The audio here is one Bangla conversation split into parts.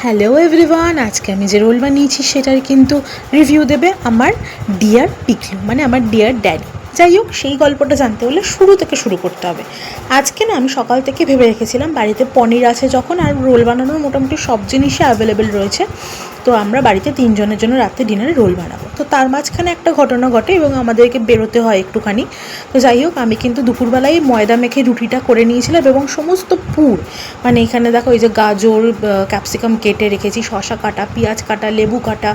হ্যালো এভরিওয়ান, আজকে আমি যে রোল বানিয়েছি সেটার কিন্তু রিভিউ দেবে আমার ডিয়ার পিকলু, মানে আমার ডিয়ার ড্যাডি। যাই হোক, সেই গল্পটা জানতে হলে শুরু থেকে শুরু করতে হবে। আজকে না আমি সকাল থেকে ভেবে রেখেছিলাম বাড়িতে পনির আছে যখন, আর রোল বানানোর মোটামুটি সব জিনিসই অ্যাভেলেবেল রয়েছে, তো আমরা বাড়িতে 3 জনের জন্য রাত্রে ডিনারে রোল বানাবো। তো তার মাঝখানে একটা ঘটনা ঘটে এবং আমাদেরকে বেরোতে হয় একটুখানি। তো যাই হোক, আমি কিন্তু দুপুরবেলায় ময়দা মেখে রুটিটা করে নিয়েছিলাম এবং সমস্ত পুর, মানে এখানে দেখো এই যে গাজর, ক্যাপসিকাম কেটে রেখেছি, শসা কাটা, পেঁয়াজ কাটা, লেবু কাটা,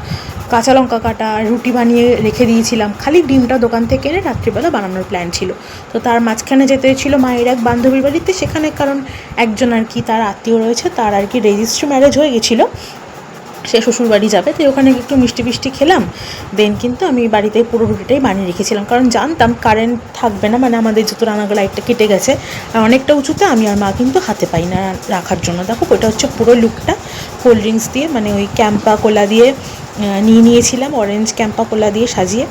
কাঁচা লঙ্কা কাটা, রুটি বানিয়ে রেখে দিয়েছিলাম। খালি ডিমটা দোকান থেকে এনে রাত্রিবেলা বানানোর প্ল্যান ছিল। তো তার মাঝখানে যেতে ছিল মায়ের এক বান্ধবীর বাড়িতে, সেখানে কারণ একজন আর কি তার আত্মীয় রয়েছে, তার আর কি রেজিস্ট্রি ম্যারেজ হয়ে গেছিলো, সে শ্বশুরবাড়ি যাবে, তো ওখানে একটু মিষ্টি মিষ্টি খেলাম। দেন কিন্তু আমি বাড়িতে পুরো রুটিটাই বানিয়ে রেখেছিলাম, কারণ জানতাম কারেন্ট থাকবে না, মানে আমাদের যত রান্নাঘর লাইটটা কেটে গেছে আর অনেকটা উঁচুতে, আমি আর মা কিন্তু হাতে পাই না রাখার জন্য। দেখো ওইটা হচ্ছে পুরো লুকটা কোল্ড ড্রিঙ্কস দিয়ে, মানে ওই ক্যাম্পা কোলা দিয়ে নিয়েছিলাম, অরেঞ্জ ক্যাম্পা কোলা দিয়ে সাজিয়ে।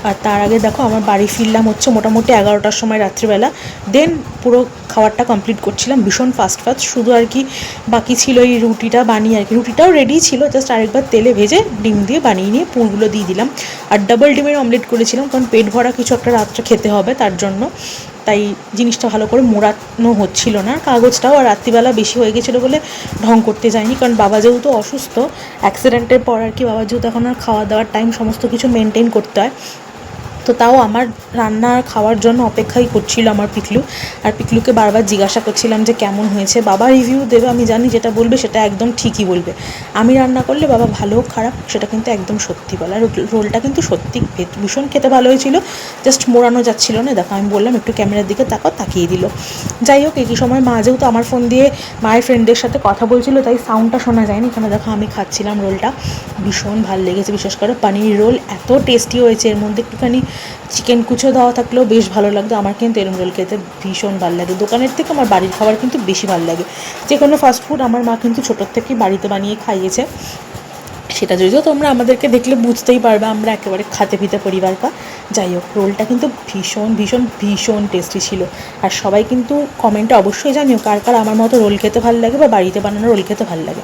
আর তার আগে দেখো আমার বাড়ি ফিরলাম হচ্ছে মোটামুটি 11টার সময় রাত্রিবেলা। দেন পুরো খাবারটা কমপ্লিট করছিলাম ভীষণ ফাস্ট শুধু আর কি বাকি ছিল এই রুটিটা বানিয়ে আর কি। রুটিটাও রেডি ছিল, জাস্ট আরেকবার তেলে ভেজে ডিম দিয়ে বানিয়ে নিয়ে পুরগুলো দিয়ে দিলাম। আর ডাবল ডিমের অমলেট করেছিলাম, কারণ পেট ভরা কিছু একটা রাত্রে খেতে হবে তার জন্য, তাই জিনিসটা ভালো করে মোড়ানো হচ্ছিল না। কাগজটাও আর রাত্রিবেলা বেশি হয়ে গেছিলো বলে ঢং করতে যায়নি, কারণ বাবা যেহেতু অসুস্থ, অ্যাক্সিডেন্টের পর আর কি বাবার যেহেতু এখন আর খাওয়া দাওয়ার টাইম সমস্ত কিছু মেনটেন করতে হয়, তো তাও আমার রান্না খাওয়ার জন্য অপেক্ষাই করছিল আমার পিকলু। আর পিকলুকে বারবার জিজ্ঞাসা করছিলাম যে কেমন হয়েছে। বাবা রিভিউ দেবে, আমি জানি যেটা বলবে সেটা একদম ঠিকই বলবে। আমি রান্না করলে বাবা ভালো খারাপ সেটা কিন্তু একদম সত্যি বলে। আর রোলটা কিন্তু সত্যি ভীষণ খেতে ভালো হয়েছিল, জাস্ট মোড়ানো যাচ্ছিল না। দেখো আমি বললাম একটু ক্যামেরার দিকে তাকাও, তাকিয়ে দিল। যাই হোক, এই সময় মা যেহেতু আমার ফোন দিয়ে মায়ের ফ্রেন্ডদের সাথে কথা বলছিল, তাই সাউন্ডটা শোনা যায়নি। এখানে দেখো আমি খাচ্ছিলাম রোলটা, ভীষণ ভালো লেগেছে। বিশেষ করে পানির রোল এত টেস্টি হয়েছে, এর মধ্যে একটুখানি চিকেন কুচো দেওয়া থাকলেও বেশ ভালো লাগতো। আমার কিন্তু এরম রোল খেতে ভীষণ ভালো লাগে, দোকানের থেকে আমার বাড়ির খাবার কিন্তু বেশি ভালো লাগে। যে কোনো ফাস্টফুড আমার মা কিন্তু ছোটোর থেকেই বাড়িতে বানিয়ে খাইয়েছে, সেটা যদিও তোমরা আমাদেরকে দেখলে বুঝতেই পারবে আমরা একেবারে খাতে পিতে পরিবারটা। যাই হোক, রোলটা কিন্তু ভীষণ ভীষণ ভীষণ টেস্টি ছিল। আর সবাই কিন্তু কমেন্টে অবশ্যই জানিও কার কার আমার মতো রোল খেতে ভালো লাগে বা বাড়িতে বানানো রোল খেতে ভালো লাগে।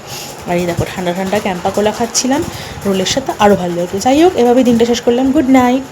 আর এই দেখো ঠান্ডা ঠান্ডা ক্যাম্পা কোলা খাচ্ছিলাম রোলের সাথে, আরও ভালো লাগে। যাই হোক, এভাবে দিনটা শেষ করলাম। Good night.